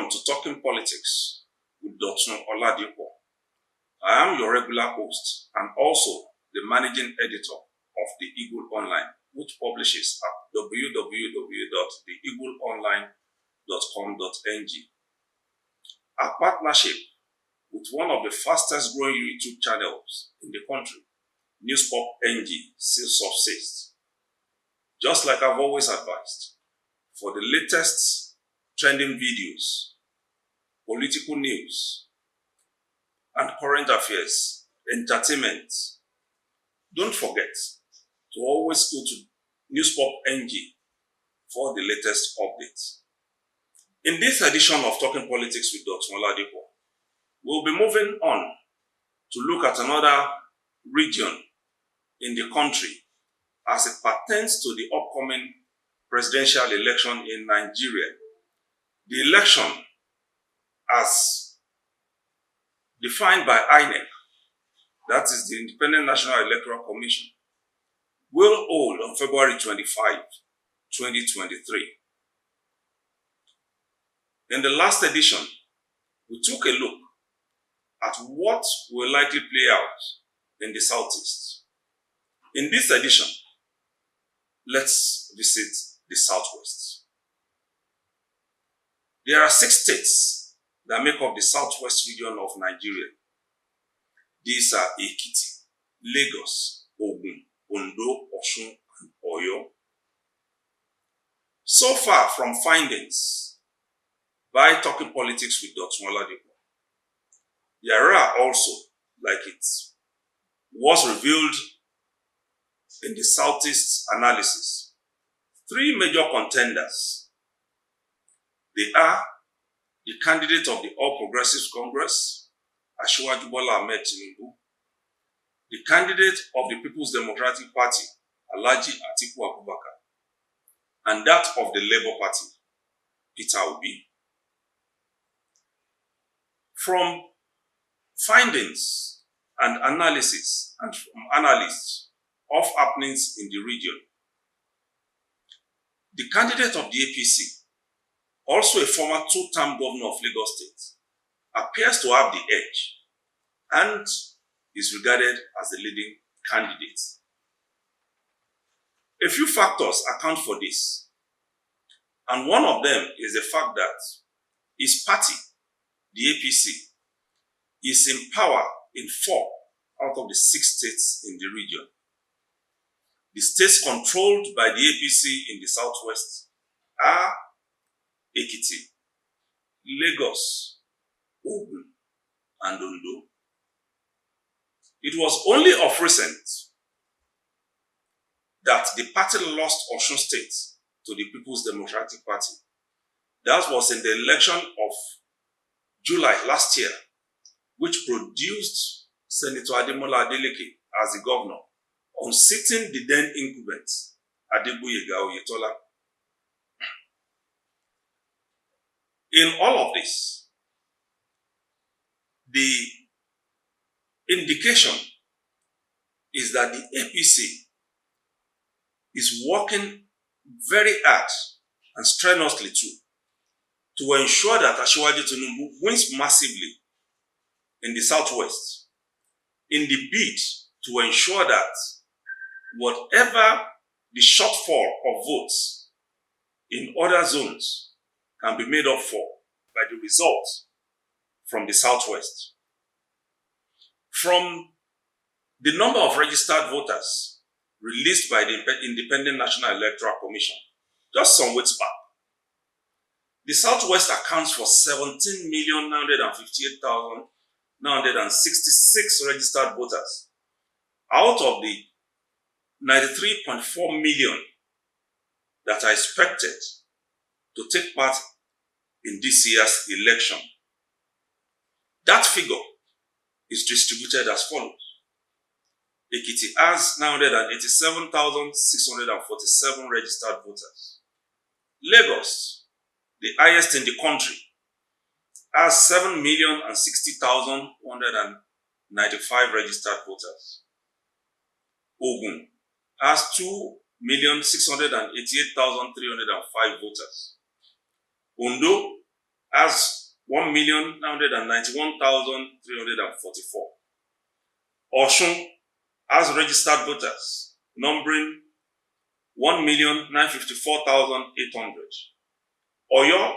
Welcome to Talking Politics with Dotun Oladipo. I am your regular host and also the managing editor of The Eagle Online, which publishes at www.theeagleonline.com.ng. Our partnership with one of the fastest growing YouTube channels in the country, Newspop NG, still subsists. Just like I've always advised, for the latest trending videos, political news, and current affairs, entertainment, don't forget to always go to Newspop NG for the latest updates. In this edition of Talking Politics with Dotun Oladipo, we'll be moving on to look at another region in the country as it pertains to the upcoming presidential election in Nigeria. The election, as defined by INEC, that is the Independent National Electoral Commission, will hold on February 25, 2023. In the last edition, we took a look at what will likely play out in the Southeast. In this edition, let's visit the Southwest. There are 6 states that make up the Southwest region of Nigeria. These are Ekiti, Lagos, Ogun, Ondo, Osun, and Oyo. So far from findings by Talking Politics with Dotun Oladipo, there are also, like it was revealed in the Southeast analysis, 3 major contenders. They are the candidate of the All Progressives Congress, Asiwaju Bola Ahmed Tinubu, the candidate of the People's Democratic Party, Alhaji Atiku Abubakar, and that of the Labour Party, Peter Obi. From findings and analysis and from analysts of happenings in the region, the candidate of the APC, also a former 2-term governor of Lagos State, appears to have the edge and is regarded as the leading candidate. A few factors account for this, and one of them is the fact that his party, the APC, is in power in 4 out of the 6 states in the region. The states controlled by the APC in the Southwest are Ekiti, Lagos, Ogun, and Ondo. It was only of recent that the party lost Osun State to the People's Democratic Party. That was in the election of July last year, which produced Senator Ademola Adeleke as the governor, unseating the then incumbent Adegboyega Oyetola. In all of this, the indication is that the APC is working very hard and strenuously too to ensure that Asiwaju Tinubu wins massively in the Southwest in the bid to ensure that whatever the shortfall of votes in other zones can be made up for by the results from the Southwest. From the number of registered voters released by the Independent National Electoral Commission just some weeks back, the Southwest accounts for 17,958,966 registered voters out of the 93.4 million that are expected to take part in this year's election. That figure is distributed as follows. Ekiti has 987,647 registered voters. Lagos, the highest in the country, has 7,060,195 registered voters. Ogun has 2,688,305 voters. Ondo has 1,991,344. Osun has registered voters numbering 1,954,800. Oyo,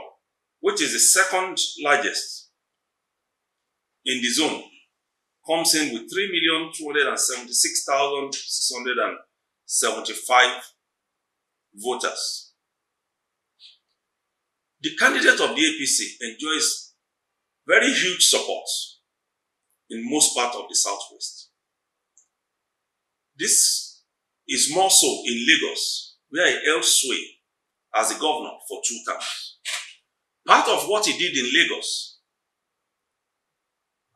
which is the second largest in the zone, comes in with 3,276,675 voters. The candidate of the APC enjoys very huge support in most parts of the Southwest. This is more so in Lagos, where he held sway as the governor for 2 terms. Part of what he did in Lagos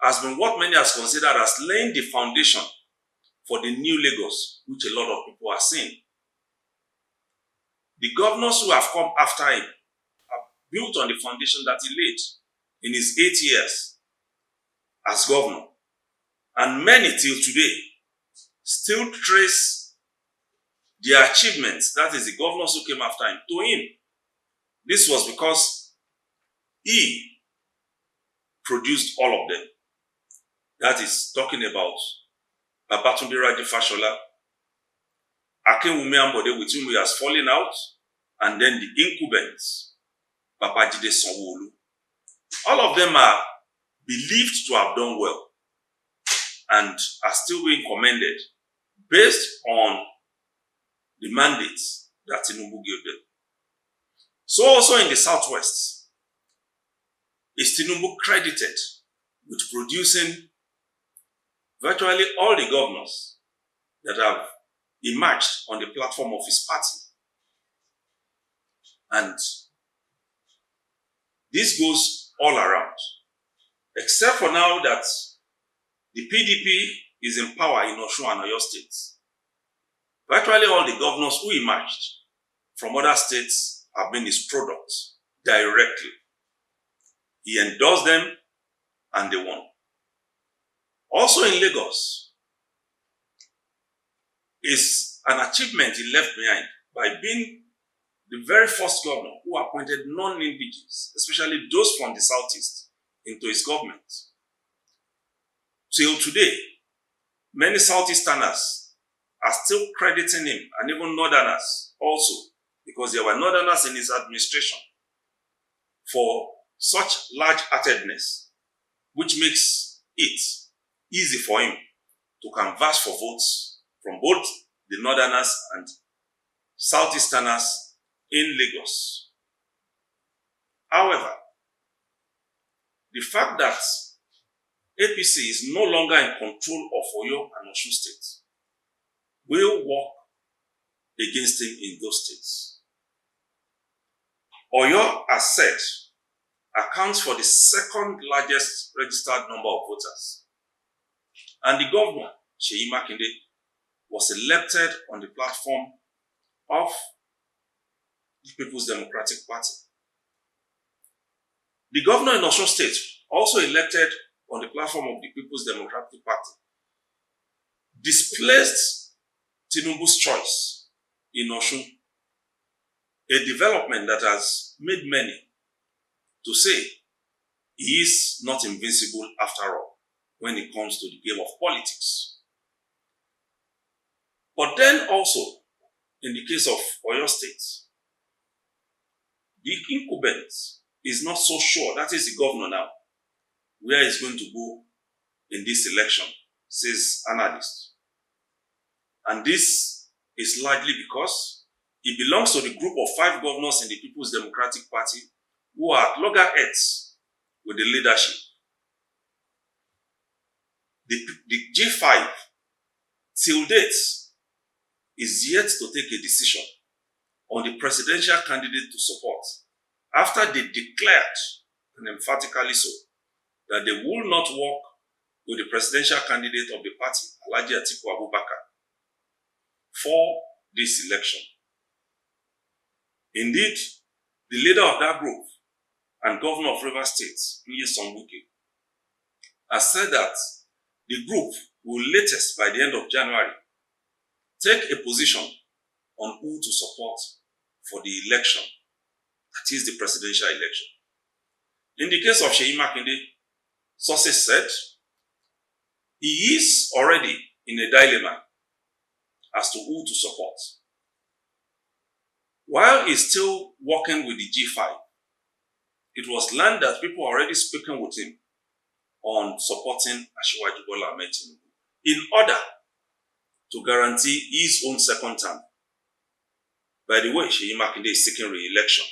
has been what many have considered as laying the foundation for the new Lagos, which a lot of people are seeing. The governors who have come after him have built on the foundation that he laid in his 8 years as governor. And many till today still trace their achievements, that is the governors who came after him, to him. This was because he produced all of them. That is talking about Babatunde Raji Fashola, Akinwumi Ambode, with whom he has fallen out, and then the incumbents, Babajide Sanwo-Olu. All of them are believed to have done well and are still being commended based on the mandates that Tinubu gave them. So also in the Southwest, is Tinubu credited with producing virtually all the governors that have emerged on the platform of his party. And this goes all around, except for now that the PDP is in power in Osun and Oyo states. Virtually all the governors who emerged from other states have been his products directly. He endorsed them and they won. Also in Lagos is an achievement he left behind by being the very first governor who appointed non-indigenous, especially those from the Southeast, into his government. Till today, many Southeasterners are still crediting him, and even Northerners also, because there were Northerners in his administration, for such large-heartedness, which makes it easy for him to canvass for votes from both the Northerners and Southeasterners in Lagos. However, the fact that APC is no longer in control of Oyo and Osun states will work against him in those states. Oyo, as said, accounts for the second largest registered number of voters. And the governor, Seyi Makinde, was elected on the platform of the People's Democratic Party. The governor in Osun State, also elected on the platform of the People's Democratic Party, displaced Tinubu's choice in Osun, a development that has made many to say he is not invincible after all when it comes to the game of politics. But then also, in the case of Oyo State, the incumbent is not so sure, that is the governor now, where he's going to go in this election, says analysts. And this is largely because he belongs to the group of 5 governors in the People's Democratic Party who are at loggerheads with the leadership. The G5, till date, is yet to take a decision on the presidential candidate to support, after they declared, and emphatically so, that they will not work with the presidential candidate of the party, Alhaji Atiku Abubakar, for this election. Indeed, the leader of that group and governor of Rivers State, Nyesom Wike, has said that the group will latest by the end of January take a position on who to support for the election, that is the presidential election. In the case of Seyi Makinde, sources said he is already in a dilemma as to who to support. While he's still working with the G5, it was learned that people are already speaking with him on supporting Asiwaju Bola Ahmed Tinubu in order to guarantee his own second term. By the way, Seyi Makinde is seeking re-election.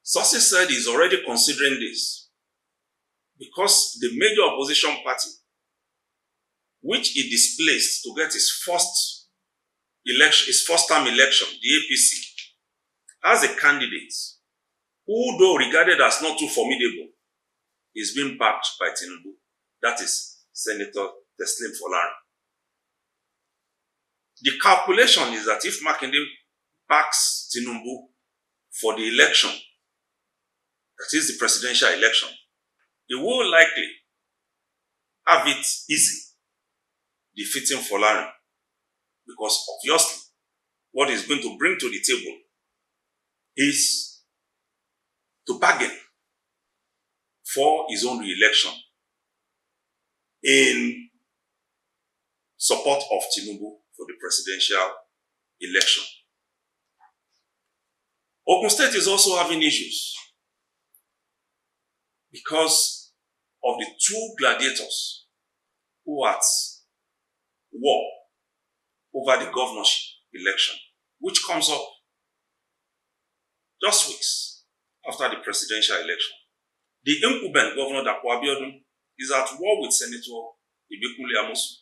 Sources said he's already considering this because the major opposition party, which he displaced to get his first term election, the APC, has a candidate who, though regarded as not too formidable, is being backed by Tinubu. That is Senator Teslim Folarin. The calculation is that if Makinde backs Tinubu for the election, that is the presidential election, he will likely have it easy defeating Folarin, because obviously what he's going to bring to the table is to bargain for his own re-election in support of Tinubu for the presidential election. Ogun State is also having issues because of the two gladiators who are at war over the governorship election, which comes up just weeks after the presidential election. The incumbent governor, Dapo Abiodun, is at war with Senator Ibikunle Amosu,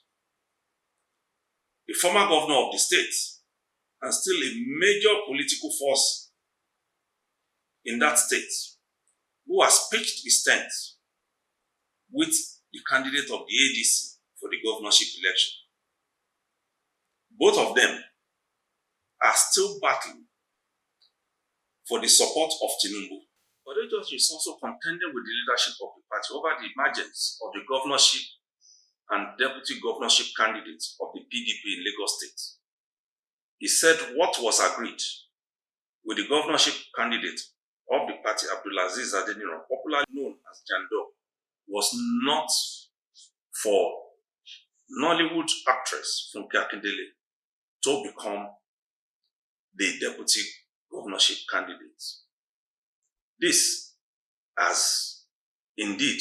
the former governor of the state, and still a major political force in that state, who has pitched his tent with the candidate of the ADC for the governorship election. Both of them are still battling for the support of Tinubu. Odejoji is also contending with the leadership of the party over the emergence of the governorship and deputy governorship candidates of the PDP in Lagos State. He said what was agreed with the governorship candidate of the party, Abdulaziz Adeniran, popularly known as Jandor, was not for Nollywood actress Funke Akindele to become the deputy governorship candidate. This has indeed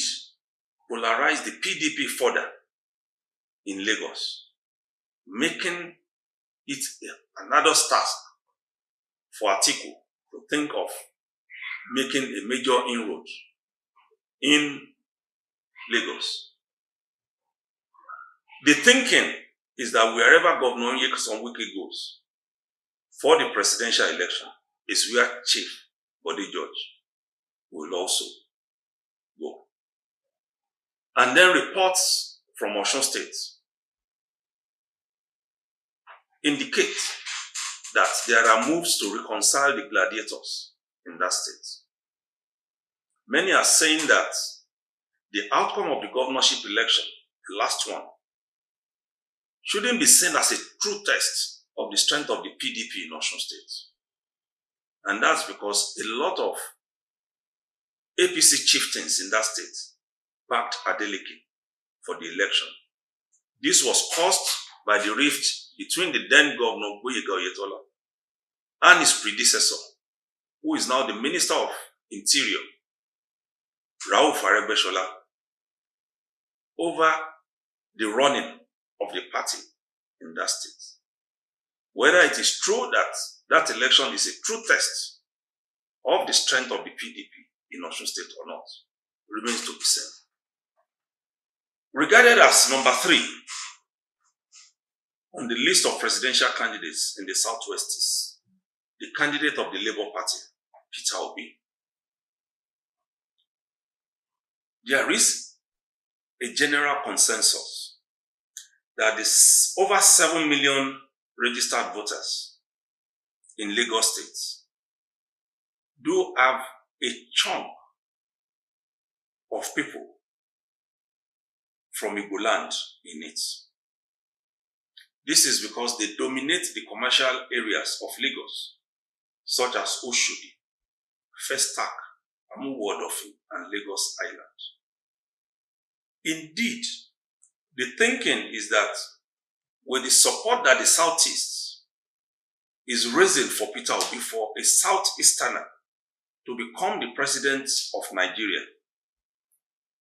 polarized the PDP further in Lagos, making it another task for Atiku to think of making a major inroad in Lagos. The thinking is that wherever Governor Nyesom Wike goes for the presidential election is where Chief Bode George will also go. And then reports from Osun State indicate that there are moves to reconcile the gladiators in that state. Many are saying that the outcome of the governorship election, the last one, shouldn't be seen as a true test of the strength of the PDP in Osun State. And that's because a lot of APC chieftains in that state backed Adeleke for the election. This was caused by the rift between the then governor Gboyega Oyetola and his predecessor, who is now the Minister of Interior, Rauf Aregbesola, over the running of the party in that state. Whether it is true that that election is a true test of the strength of the PDP in Osun State or not remains to be seen. Regarded as number 3 on the list of presidential candidates in the Southwest is the candidate of the Labour Party, Peter Obi. There is a general consensus that the over 7 million registered voters in Lagos State do have a chunk of people from Igbo land in it. This is because they dominate the commercial areas of Lagos, such as Oshodi, Festac, Amuwodofin, and Lagos Island. Indeed, the thinking is that with the support that the Southeast is raising for Peter Obi, for a Southeasterner to become the president of Nigeria,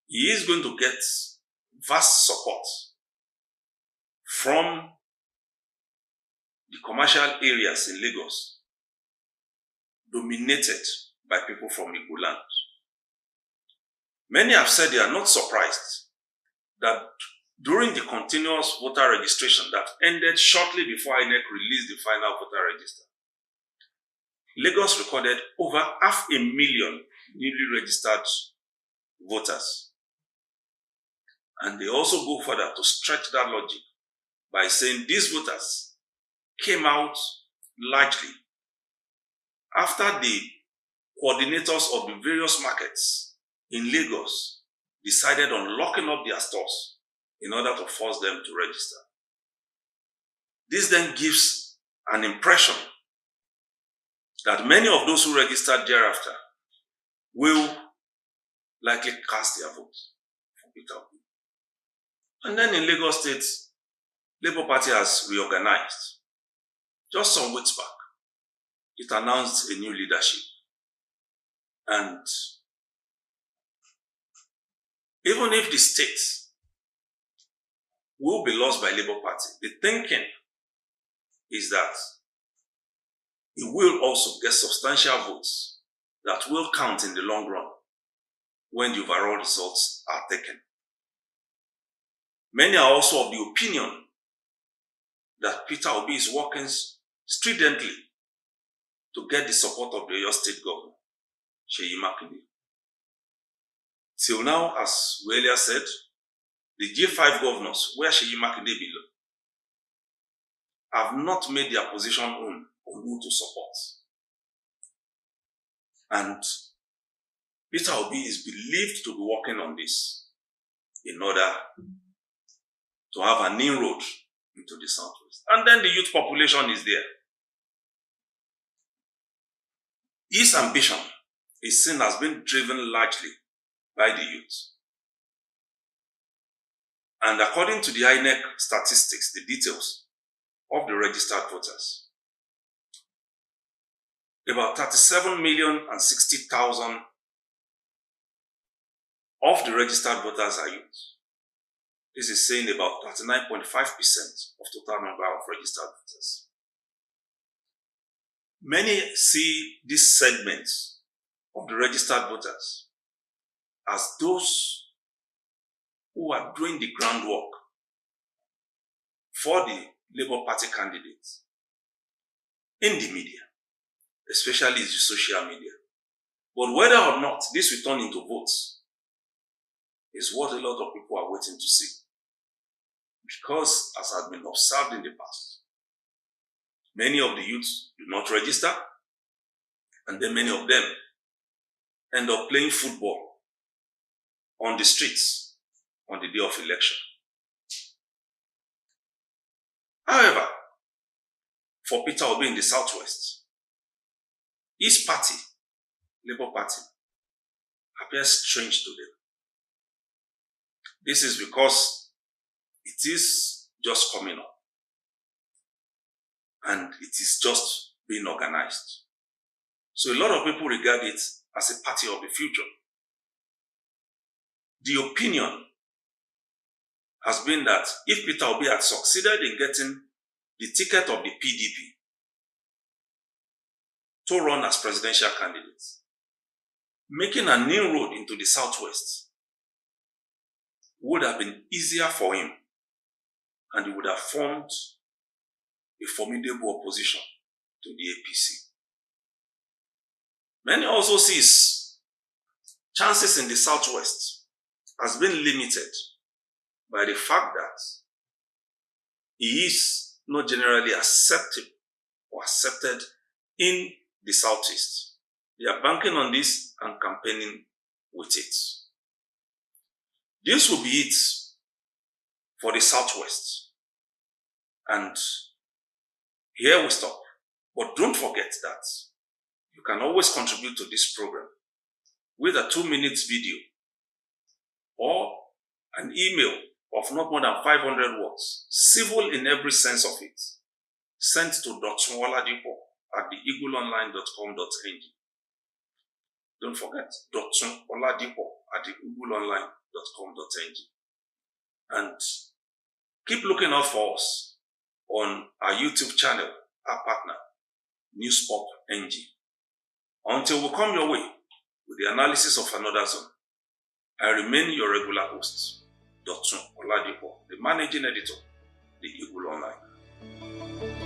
he is going to get vast support from the commercial areas in Lagos dominated by people from Igbo land. Many have said they are not surprised that during the continuous voter registration that ended shortly before INEC released the final voter register, Lagos recorded over 500,000 newly registered voters. And they also go further to stretch that logic by saying these voters came out largely after the coordinators of the various markets in Lagos decided on locking up their stores in order to force them to register. This then gives an impression that many of those who registered thereafter will likely cast their vote for Peter Obi. And then in Lagos State, Labour Party has reorganized. Just some weeks back, it announced a new leadership. And even if the state will be lost by Labour Party, the thinking is that it will also get substantial votes that will count in the long run when the overall results are taken. Many are also of the opinion that Peter Obi is working stridently to get the support of the Oyo State governor, Seyi Makinde. Till now, as we earlier said, the G5 governors, where Seyi Makinde belongs, have not made their position known on who to support. And Peter Obi is believed to be working on this in order to have an inroad into the Southwest. And then the youth population is there. His ambition is seen as being driven largely by the youth. And according to the INEC statistics, the details of the registered voters, about 37,060,000 of the registered voters are youth. This is saying about 39.5% of total number of registered voters. Many see this segment of the registered voters as those who are doing the groundwork for the Labour Party candidates in the media, especially the social media. But whether or not this will turn into votes is what a lot of people are waiting to see. Because, as has been observed in the past, many of the youths do not register, and then many of them end up playing football on the streets on the day of election. However, for Peter Obi in the Southwest, his party, Labour Party, appears strange to them. This is because it is just coming up and it is just being organized. So a lot of people regard it as a party of the future. The opinion has been that if Peter Obi had succeeded in getting the ticket of the PDP to run as presidential candidate, making an inroad into the Southwest would have been easier for him, and he would have formed a formidable opposition to the APC. Many also see his chances in the Southwest as being limited by the fact that he is not generally accepted in the Southeast. They are banking on this and campaigning with it. This will be it for the Southwest. And here we stop. But don't forget that you can always contribute to this program with a 2-minute video or an email of not more than 500 words, civil in every sense of it, sent to Dotun Oladipo at theeagleonline.com.ng. Don't forget, Dotun Oladipo at theeagleonline.com.ng. And keep looking out for us on our YouTube channel, our partner, Newspop NG. Until we come your way with the analysis of another zone, I remain your regular host, Dotun Oladipo, the managing editor, The Eagle Online.